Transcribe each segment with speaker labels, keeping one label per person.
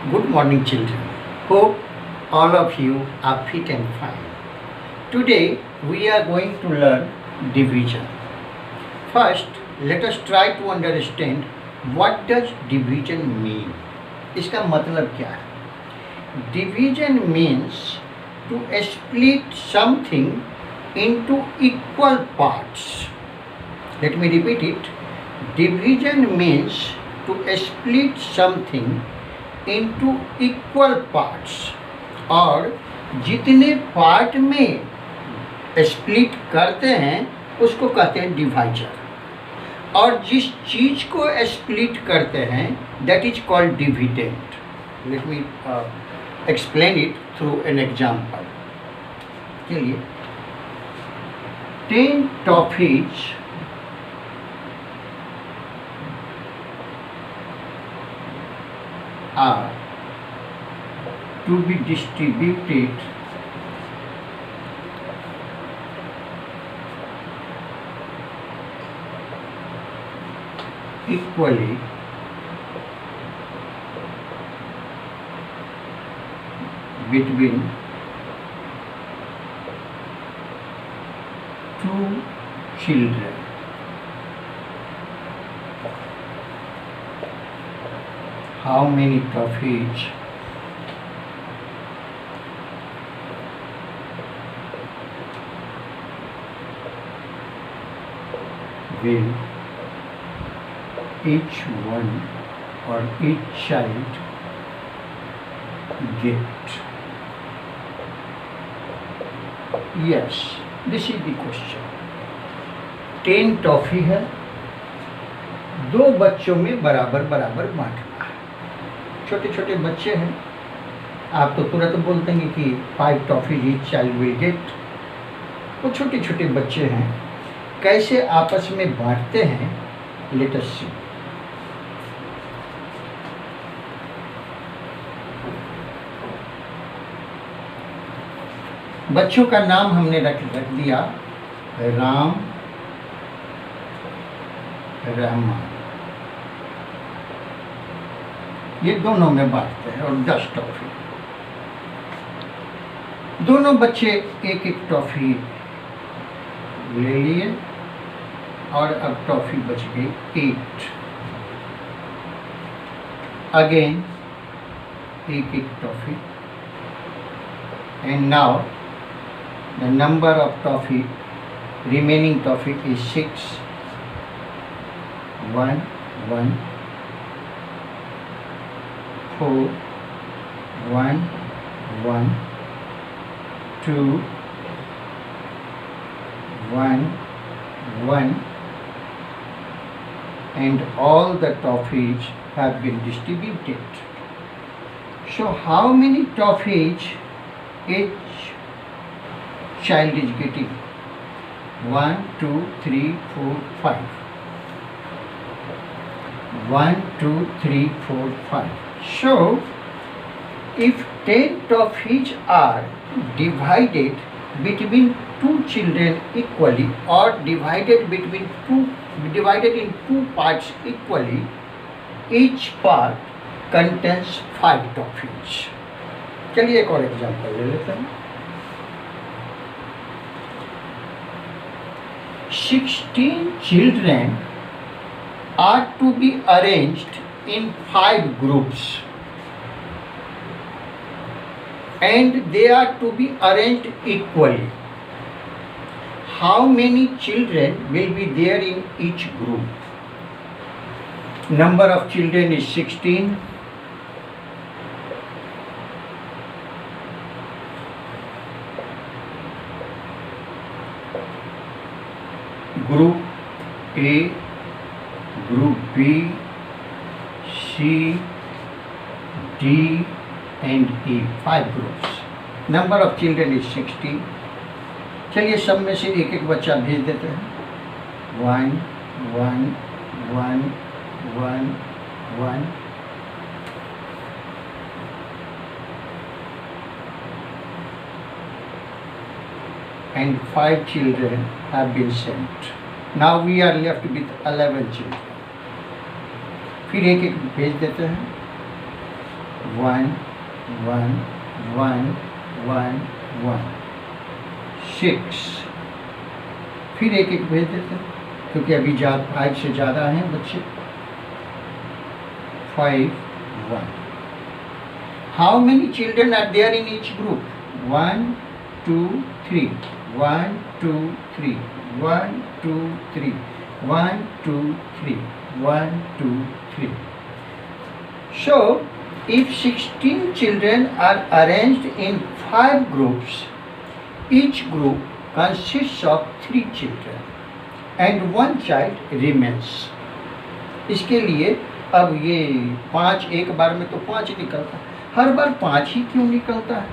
Speaker 1: Good morning, children. Hope all of you are fit and fine. Today we are going to learn division. First, let us try to understand what does division mean. इसका मतलब क्या है? Division means to split something into equal parts. Let me repeat it. Division means to split something into equal parts, और जितने part में split करते हैं उसको कहते हैं डिवाइजर, और जिस चीज को स्प्लिट करते हैं that is called dividend. Let me explain it through an example. चलिए, 10 toffees are to be distributed equally between 2 children. How many toffees will each one or each child get? Yes, this is the question. 10 toffee है, 2 बच्चों में बराबर बराबर बांटना है. छोटे छोटे बच्चे हैं, आप तो तुरंत बोल देंगे कि 5 toffees each child will get. वो छोटे छोटे बच्चे हैं, कैसे आपस में बांटते हैं, लेट अस सी. बच्चों का नाम हमने रख दिया राम, रहमान. ये दोनों में बांटते हैं और 10 टॉफी. दोनों बच्चे एक एक टॉफी ले लिए और अब टॉफी बच गई 8. अगेन एक एक toffee, and now the number of toffee remaining toffee is 6. 1 1 4 1 1 2 1 1, and all the toffees have been distributed. So how many toffees each child is getting? 1 2 3 4 5. 1 2 3 4 5. So, if 10 toffees are divided between 2 children equally, or divided in 2 parts equally, each part contains 5 toffees. चलिए एक और example ले लेते हैं. 16 children are to be arranged in 5 groups, and they are to be arranged equally. How many children will be there in each group? Number of children is 16. Group A, Group B, C, D and E. 5 groups. Number of children is 16. चलिए सब में से एक एक बच्चा भेज देते हैं. 1 1 1 1 1. And 5 children have been sent. Now we are left with 11 children. फिर एक एक भेज देते हैं. 1 1 1 1 1 6। फिर एक एक भेज देते हैं क्योंकि अभी 5 से ज़्यादा हैं बच्चे। 5 1। How many children are there in each group? 1 2 3 1 2 3 1 2 3 1 2 3 1 2 3। So if 16 children are arranged in 5 groups, each group consists of 3 children and 1 child remains। इसके लिए अब ये 5 एक बार में तो 5 निकलता है, हर बार 5 ही क्यों निकलता है?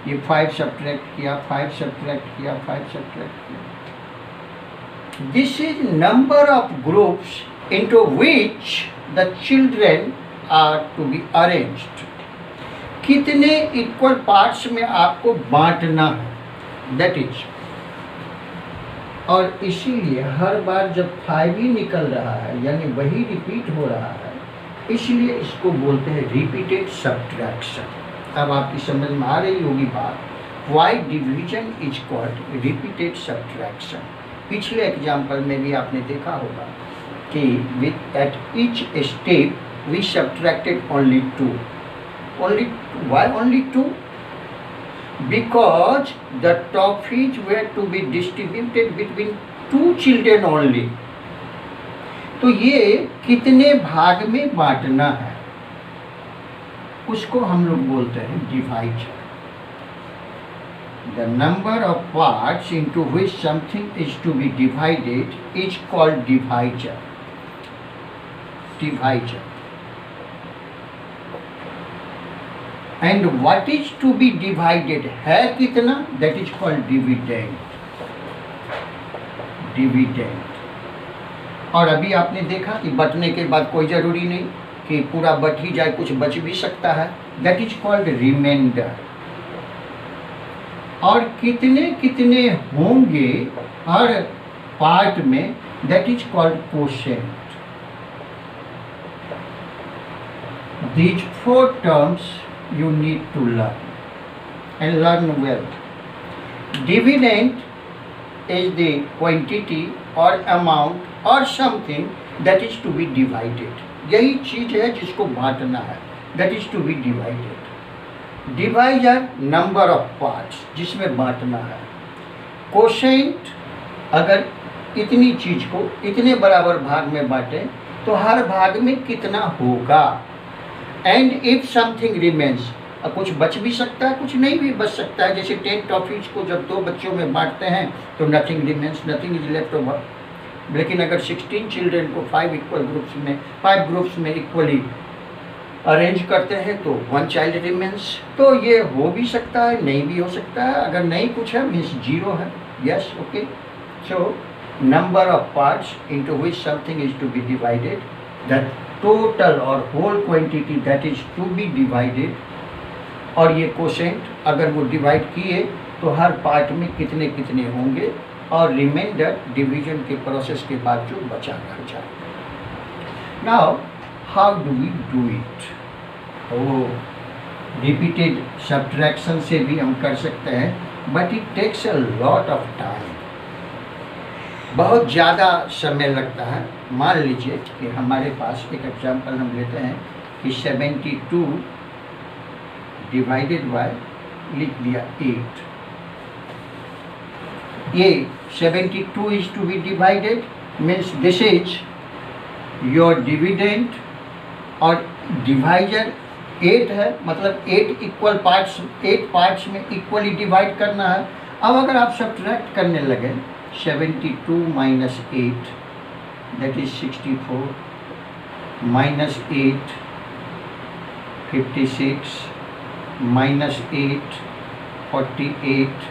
Speaker 1: ये 5 सब्ट्रैक्ट किया, 5 सब्ट्रैक्ट किया, 5 सब्ट्रैक्ट किया। This is number of groups into which the children are to be arranged. कितने इक्वल पार्ट्स में आपको बांटना है, दैट इज। और इसीलिए हर बार जब 5 ही निकल रहा है यानी वही रिपीट हो रहा है, इसलिए इसको बोलते हैं रिपीटेड सब्ट्रैक्शन। अब आपकी समझ में आ रही होगी बात, why division is called repeated subtraction. पिछले एग्जाम्पल में भी आपने देखा होगा कि with at each step we subtracted only 2। Only why only 2? Because the toffees were to be distributed between 2 children only। तो ये कितने भाग में बांटना है उसको हम लोग बोलते हैं divisor. The number of parts into which something is to be divided is called divisor। Divisor। And what is to be divided है कितना, that is called dividend। Dividend। और अभी आपने देखा कि बटने के बाद कोई ज़रूरी नहीं कि पूरा बट ही जाए, कुछ बच भी सकता है, that is called remainder। और कितने कितने होंगे हर पार्ट में, that is called quotient। These 4 terms you need to learn and learn well। Dividend is the quantity or amount or something that is to be divided। यही चीज है जिसको बांटना है, that is to be divided। Divisor number of parts जिसमें बांटना है। Quotient अगर इतनी चीज को इतने बराबर भाग में बांटे तो हर भाग में कितना होगा। एंड इफ समथिंग रिमेन्स, कुछ बच भी सकता है, कुछ नहीं भी बच सकता है। जैसे 10 टॉफीज को जब 2 बच्चों में बांटते हैं तो nothing remains, nothing is left over. लेकिन अगर 16 चिल्ड्रन को 5 इक्वल ग्रुप्स में, 5 ग्रुप्स में इक्वली अरेंज करते हैं तो 1 चाइल्ड रिमेन्स। तो ये हो भी सकता है, नहीं भी हो सकता है। अगर नहीं कुछ है मीन्स 0 है। Yes, okay. So number of parts into which something is to be divided, that total और whole quantity that is to be divided. और ये कोशेंट अगर वो डिवाइड किए तो हर पार्ट में कितने कितने होंगे, और रिमाइंडर डिवीजन के प्रोसेस के बाद जो बचा रह जाए। Now how do we do it? Repeated subtraction से भी हम कर सकते हैं, but it takes a lot of time. बहुत ज़्यादा समय लगता है। मान लीजिए कि हमारे पास एक एग्जाम्पल हम लेते हैं कि 72 डिवाइडेड बाय, लिख दिया 8। ये 72 is to be divided means this is your dividend, और डिवाइजर 8 है, मतलब 8 इक्वल पार्ट्स, 8 पार्ट्स में इक्वली डिवाइड करना है। अब अगर आप सब्ट्रैक्ट करने लगे 72 minus 8 that is 64 minus 8 56 minus 8 48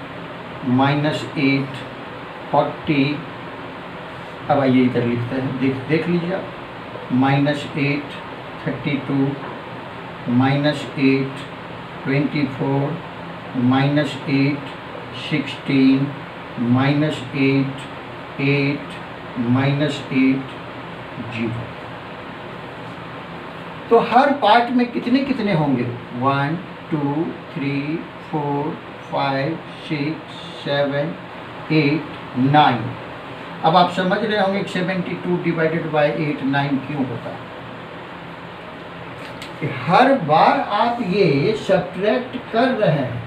Speaker 1: minus 8 40। अब आइए इधर लिखते हैं, देख लीजिए आप। minus 8 32 minus 8 24 minus 8 16 minus 8 8 minus 8 0। तो हर पार्ट में कितने कितने होंगे? 1 2 3 4 5 6 7 8 9। अब आप समझ रहे होंगे 72 डिवाइडेड बाय 8 9 क्यों होता है। हर बार आप ये सब्ट्रैक्ट कर रहे हैं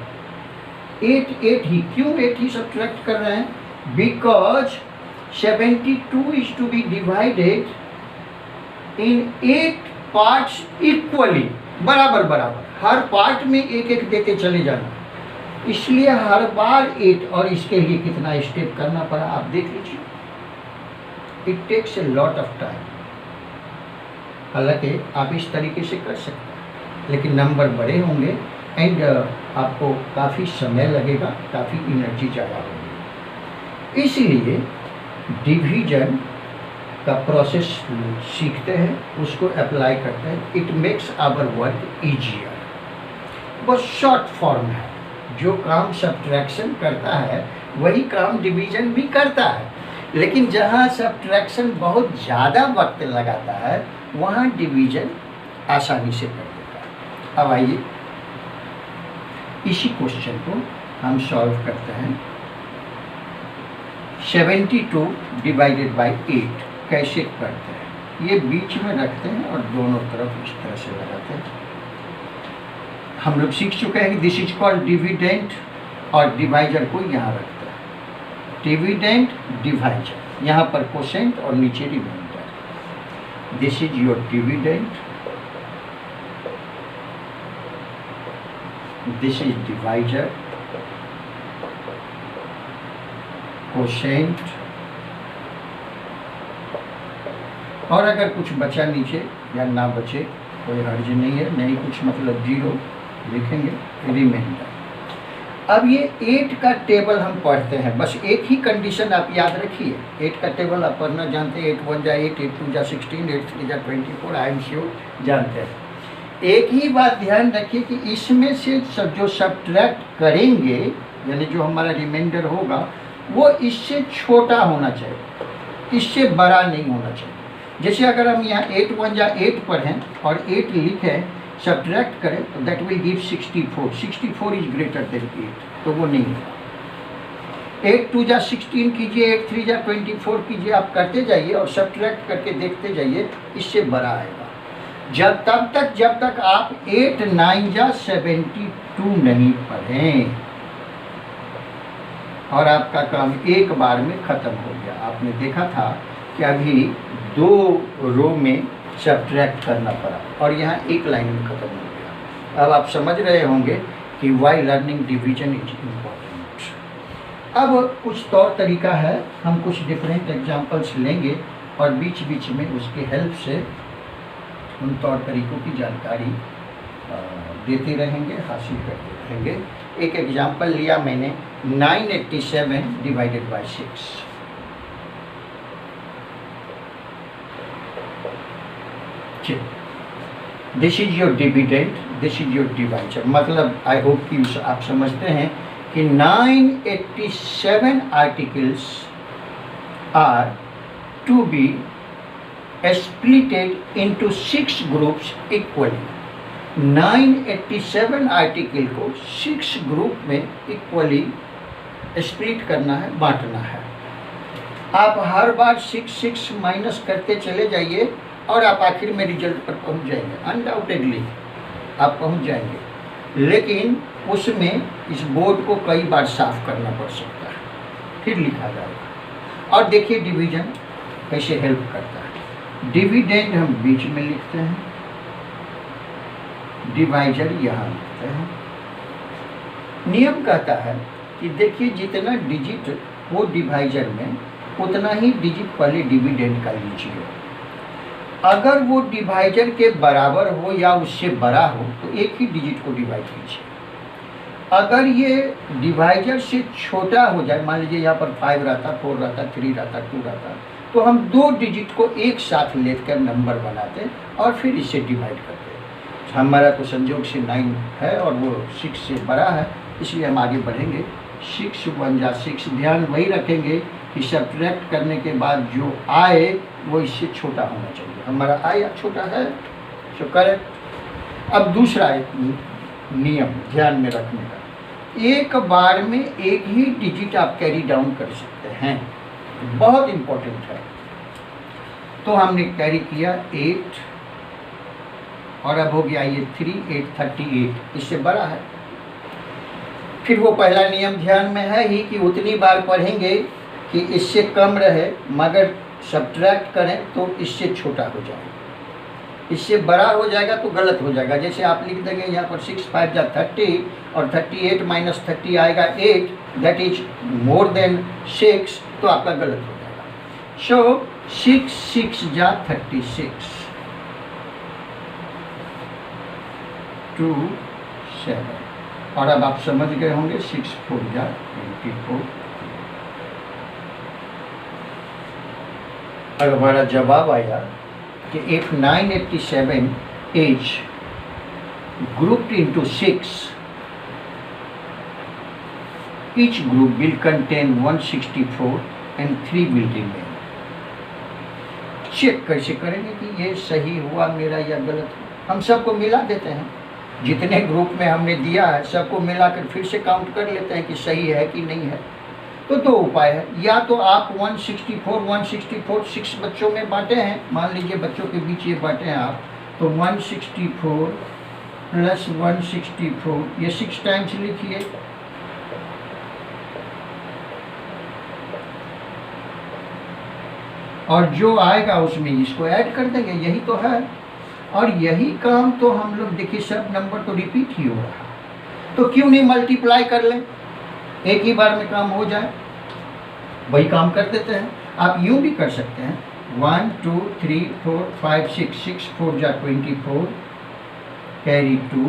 Speaker 1: 8 ही। क्यों 8 ही सब्ट्रैक्ट कर रहे हैं? Because 72 is to be divided in 8 parts equally, बराबर बराबर। हर पार्ट में एक एक देते चले जाना, इसलिए हर बार 8। और इसके लिए कितना स्टेप करना पड़ा आप देख लीजिए। It takes a lot of time. हालांकि आप इस तरीके से कर सकते हैं, लेकिन नंबर बड़े होंगे एंड आपको काफ़ी समय लगेगा, काफ़ी एनर्जी ज़्यादा होगी। इसलिए डिवीजन का प्रोसेस सीखते हैं, उसको अप्लाई करते हैं। It makes our work easier. बहुत शॉर्ट फॉर्म है। जो काम सब्ट्रैक्शन करता है वही काम डिवीजन भी करता है, लेकिन जहाँ सब्ट्रैक्शन बहुत ज़्यादा वक्त लगाता है वहाँ डिवीजन आसानी से कर देता है। अब आइए इसी क्वेश्चन को हम सॉल्व करते हैं। 72 डिवाइडेड बाय 8 कैसे करते हैं? ये बीच में रखते हैं और दोनों तरफ इस तरह से लगाते हैं। हम लोग सीख चुके हैं कि दिस इज कॉल्ड डिविडेंड, और डिवाइजर को यहाँ रखते हैं। डिविडेंड डिवाइजर, यहाँ पर कोसेंट और नीचे remainder. This is your dividend, this is divisor, quotient, और अगर कुछ बचा नीचे या ना बचे कोई हर्ज नहीं है, नहीं कुछ मतलब 0 लिखेंगे, रिमाइंडर। अब ये 8 का टेबल हम पढ़ते हैं, बस एक ही कंडीशन आप याद रखिए। 8 का टेबल आप पढ़ना जानते हैं। 8 1 जा 8, 8 2 जा 16, 8 3 जा 24, आई एम श्योर जानते हैं। एक ही बात ध्यान रखिए कि इसमें से जो सब्ट्रैक्ट करेंगे, यानी जो हमारा रिमाइंडर होगा, वो इससे छोटा होना चाहिए, इससे बड़ा नहीं होना चाहिए। जैसे अगर हम यहाँ 8 1 जा 8 पढ़ें और 8 लिखें, सब्ट्रैक्ट करें, तो that will give 64। 64 is greater than 8, तो वो नहीं होगा। 8 2 जा 16 कीजिए, 8 3 जा 24 कीजिए, आप करते जाइए और सब्ट्रैक्ट करके देखते जाइए, इससे बड़ा आएगा। जब तक आप 8 9 जा 72 नहीं पढ़ें, और आपका काम एक बार में ख़त्म हो गया। आपने देखा था कि अभी 2 रो में सब्ट्रैक्ट करना पड़ा और यहाँ एक लाइन में ख़त्म हो गया। अब आप समझ रहे होंगे कि why learning division is important. अब कुछ तौर तरीका है, हम कुछ डिफरेंट एग्जांपल्स लेंगे और बीच बीच में उसकी हेल्प से उन तौर तरीकों की जानकारी देते रहेंगे, हासिल करते रहेंगे। एक एग्जांपल लिया मैंने 987 divided by 6। This is your dividend, this is your divisor. मतलब आई होप कि आप समझते हैं कि 987 articles are to be splitted into 6 groups equally। 987 article को 6 ग्रुप में इक्वली स्प्लिट करना है, बांटना है। आप हर बार 6 माइनस करते चले जाइए और आप आखिर में रिजल्ट पर पहुंच जाएंगे। अनडाउटेडली आप पहुंच जाएंगे, लेकिन उसमें इस बोर्ड को कई बार साफ करना पड़ सकता है, फिर लिखा जाएगा। और देखिए डिवीजन कैसे हेल्प करता है। डिविडेंड हम बीच में लिखते हैं, डिवाइजर यहाँ लिखते हैं। नियम कहता है कि देखिए जितना डिजिट हो डिवाइजर में, उतना ही डिजिट पहले डिविडेंड का लीजिए। अगर वो डिवाइजर के बराबर हो या उससे बड़ा हो तो एक ही डिजिट को डिवाइड कीजिए। अगर ये डिवाइजर से छोटा हो जाए, मान लीजिए यहाँ पर 5 रहता, 4 रहता, 3 रहता, 2 रहता, तो हम 2 डिजिट को एक साथ लेकर नंबर बनाते और फिर इसे डिवाइड करते। हमारा तो संयोग से 9 है और वो 6 से बड़ा है, इसलिए हम आगे बढ़ेंगे। 6 1 जा 6। ध्यान वही रखेंगे कि सब्ट्रैक्ट करने के बाद जो आए वो इससे छोटा होना चाहिए। हमारा आया छोटा है, सो करेक्ट। अब दूसरा एक नियम ध्यान में रखने का, एक बार में एक ही डिजिट आप कैरी डाउन कर सकते हैं, बहुत इंपॉर्टेंट है। तो हमने कैरी किया 8 और अब हो गया ये 3, 8 38, इससे बड़ा है। फिर वो पहला नियम ध्यान में है ही कि उतनी बार पढ़ेंगे कि इससे कम रहे, मगर सब्ट्रैक्ट करें तो इससे छोटा हो जाए, इससे बड़ा हो जाएगा तो गलत हो जाएगा। जैसे आप लिख देंगे यहाँ पर 6 5 जा 30 और 38 माइनस 30 आएगा 8, दैट इज मोर देन 6, तो आपका गलत हो जाएगा। सो 6 6 जा 36, 2 7, और अब आप समझ गए होंगे 6 4 जा 24। और हमारा जवाब आया कि if 987 is grouped into 6, each group will contain 164 and 3 will remain। Check कैसे करेंगे कि ये सही हुआ मेरा या गलत हुआ? हम सबको मिला देते हैं, जितने ग्रुप में हमने दिया है सबको मिलाकर फिर से काउंट कर लेते हैं कि सही है कि नहीं है। तो दो उपाय है, या तो आप 164 6 बच्चों में बांटे हैं, मान लीजिए बच्चों के बीच ये बांटे हैं आप, तो 164 प्लस 164 ये 6 टाइम्स लिखिए, और जो आएगा उसमें इसको ऐड कर देंगे, यही तो है। और यही काम तो हम लोग देखिए, सब नंबर तो रिपीट ही हो रहा, तो क्यों नहीं मल्टीप्लाई कर लें, एक ही बार में काम हो जाए। वही काम कर देते हैं। आप यूँ भी कर सकते हैं, 1 2 3 4 5 6, 6 4 जा 24, कैरी 2,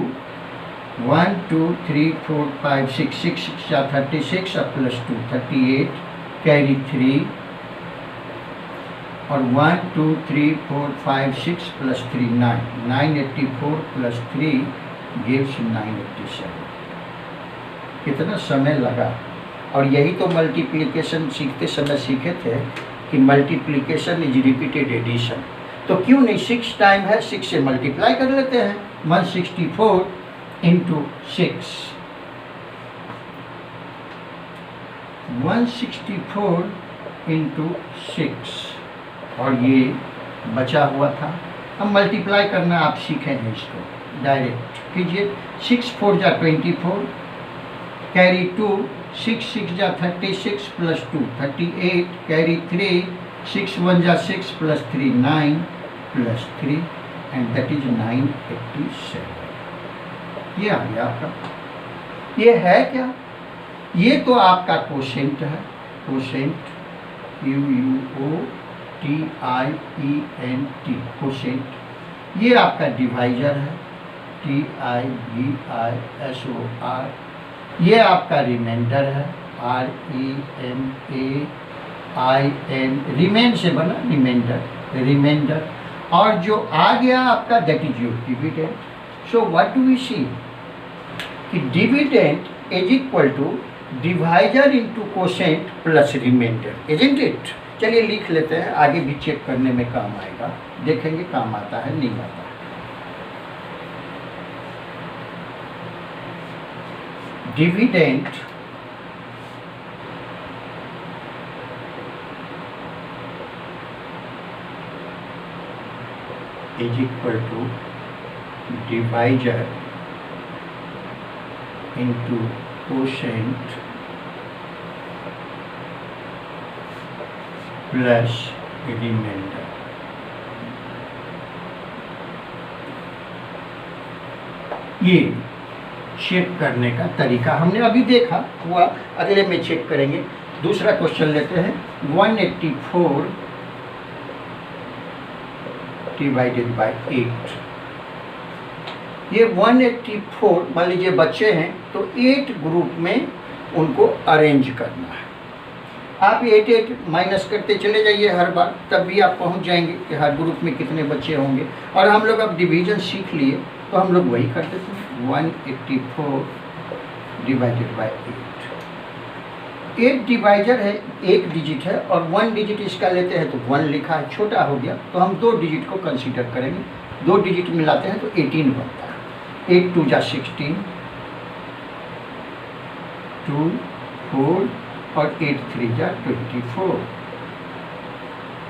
Speaker 1: 1 2 3 4 5 6, 6 6 जा 36 और प्लस 2 38, कैरी 3, और 1 2 3 4 5 6 प्लस 3 9, 984 प्लस 3 गिव्स 987। कितना समय लगा, और यही तो मल्टीप्लिकेशन सीखते समय सीखे थे कि मल्टीप्लिकेशन इज रिपीटेड एडिशन। तो क्यों नहीं 6 टाइम है, 6 से मल्टीप्लाई कर लेते हैं, 164 इंटू 6, 164 इंटू 6, और ये बचा हुआ था। अब मल्टीप्लाई करना आप सीखे हैं, इसको डायरेक्ट कीजिए, 6 4 जा 24, कैरी 2, 6 6 जा 36 प्लस 2 38, कैरी 3, 6 1 जा 6 plus 3 9 plus 3, and that is 987। ये आ गया आपका। ये है क्या? ये तो आपका कोशेंट है, कोशेंट QUOTIENT, कोशेंट। ये आपका डिवाइजर है, TIVISOR। ये आपका रिमाइंडर है, REMAIN, रिमेन से बना रिमाइंडर, रिमाइंडर। और जो आ गया आपका that is your dividend. So what do we see कि dividend is equal to divisor into quotient plus remainder, isn't it? चलिए लिख लेते हैं, आगे भी चेक करने में काम आएगा, देखेंगे काम आता है नहीं आता है। Dividend is equal to divisor into quotient plus remainder। ये चेक करने का तरीका हमने अभी देखा हुआ, अगले में चेक करेंगे। दूसरा क्वेश्चन लेते हैं, 184 डिवाइडेड बाय 8। ये 184 मान लीजिए बच्चे हैं, तो 8 ग्रुप में उनको अरेंज करना है। आप 8 माइनस करते चले जाइए हर बार, तब भी आप पहुंच जाएंगे कि हर ग्रुप में कितने बच्चे होंगे। और हम लोग अब डिवीजन सीख लिए, तो हम लोग वही कर देते हैं, 184 डिवाइडेड बाय 8। 8 डिवाइजर है, 1 डिजिट है, और 1 डिजिट इसका लेते हैं तो 1 लिखा है, छोटा हो गया, तो हम 2 डिजिट को कंसीडर करेंगे। 2 डिजिट मिलाते हैं तो 18 बनता है। 8 2 जा 16, 2 4 और 8 3 जा 24,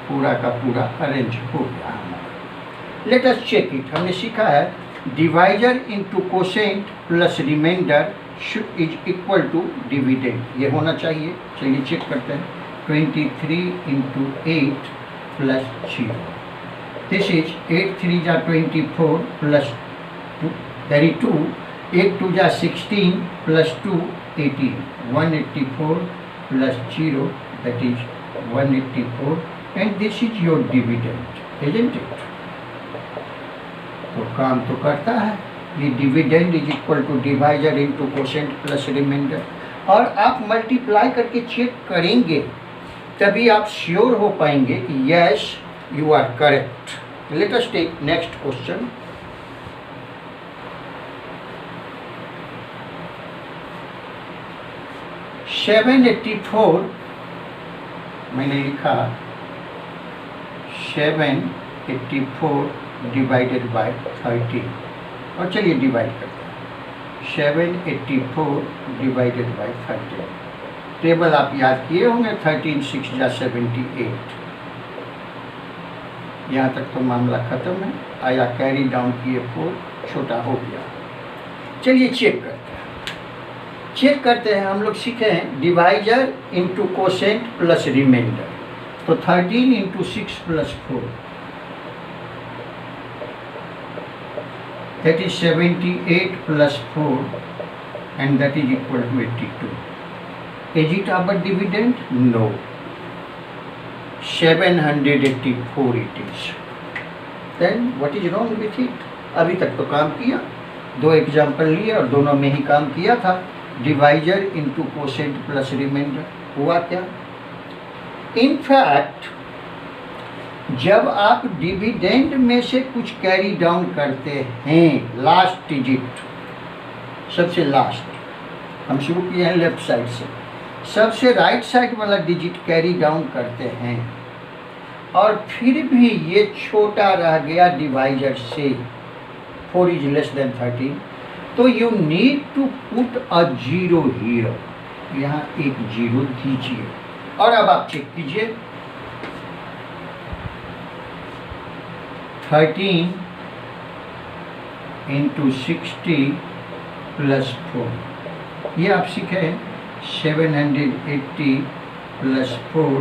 Speaker 1: पूरा का पूरा अरेंज हो गया हमारा। Let us check it. हमने सीखा है divisor into quotient plus remainder should is equal to dividend, ये होना चाहिए। चलिए चेक करते हैं। 23 इंटू 8 प्लस 0, दिस इज 8 3 जा 24 प्लस 2 दैट इज 2, 8 2 जा 16 plus 2 18, 184 plus 0 that is 184 and this is your dividend, isn't it? तो काम तो करता है। ये dividend is equal to divisor into quotient plus remainder, और आप मल्टीप्लाई करके चेक करेंगे तभी आप श्योर हो पाएंगे कि yes you are correct. Let us take next question. $784 मैंने लिखा 784 डिवाइडेड बाय 13, और चलिए डिवाइड करते हैं। 784 डिवाइडेड बाय 13, टेबल आप याद किए होंगे। 13 6 जा 78, यहाँ तक तो मामला खत्म है। आया कैरी डाउन किए 4, छोटा हो गया। चलिए चेक करते हैं। हम लोग सीखे हैं divisor into quotient plus remainder, तो 13 into 6 plus 4 that is 78 plus 4 and that is equal to 82. Is it our dividend? No. 784 it is. Then what is wrong with it? अभी तक तो काम किया, 2 एग्जाम्पल लिए और दोनों में ही काम किया था। Divisor into quotient plus remainder, हुआ क्या? इनफैक्ट जब आप डिविडेंड में से कुछ कैरी डाउन करते हैं, लास्ट डिजिट, सबसे लास्ट, हम शुरू किए हैं लेफ्ट साइड से, सबसे राइट साइड वाला डिजिट कैरी डाउन करते हैं और फिर भी ये छोटा रह गया डिवाइजर से, 4 इज लेस देन 13, तो you need to put a zero here, यहाँ एक जीरो दीजिए। और अब आप चेक कीजिए, 13 इंटू 60 प्लस 4, ये आप सीखे हैं। 780 प्लस 4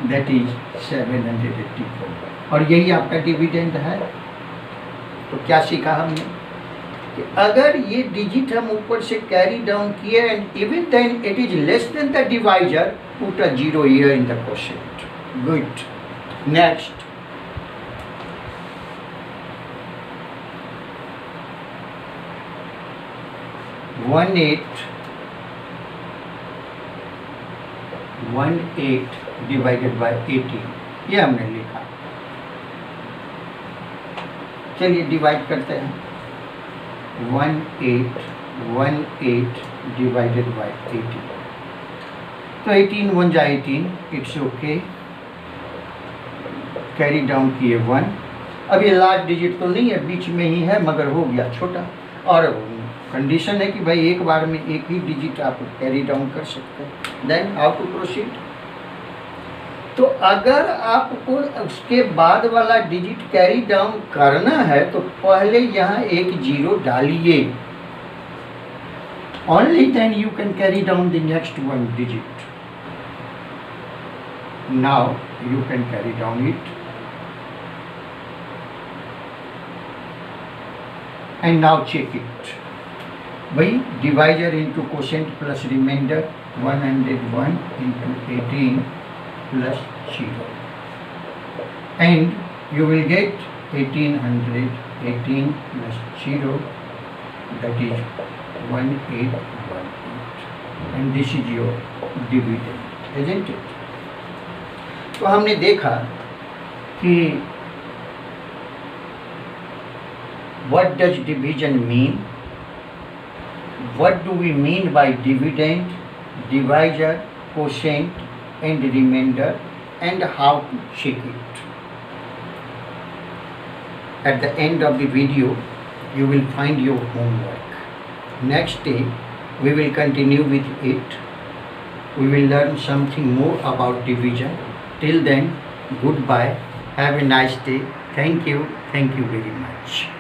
Speaker 1: दैट इज 784, और यही आपका डिविडेंड है। तो क्या सीखा हमने कि अगर ये डिजिट हम ऊपर से कैरी डाउन किए and even then it is less than the divisor, put a zero here in the quotient. Good. Next, one eight divided by 18, ये हमने लिखा। चलिए डिवाइड करते हैं। 18 डिवाइडेड बाय 18, तो 18 1 जा 18, इट्स ओके। कैरी डाउन किए 1, अब ये लास्ट डिजिट तो नहीं है, बीच में ही है, मगर हो गया छोटा। और कंडीशन है कि भाई एक बार में एक ही डिजिट आप कैरी डाउन कर सकते हैं। Then how to proceed? तो अगर आपको उसके बाद वाला डिजिट कैरी डाउन करना है तो पहले यहाँ एक जीरो डालिए, only then you can carry down the next one digit. Now you can carry down it, and now check it. भाई divisor into quotient plus remainder, 101 into 18 plus 0, and you will get 1818 plus 0, that is 1818, and this is your dividend, isn't it? तो हमने देखा कि what does division mean, what do we mean by dividend, divisor, quotient and remainder, and how to check it. At the end of the video, you will find your homework. Next day, we will continue with it. We will learn something more about division. Till then, goodbye. Have a nice day. Thank you. Thank you very much.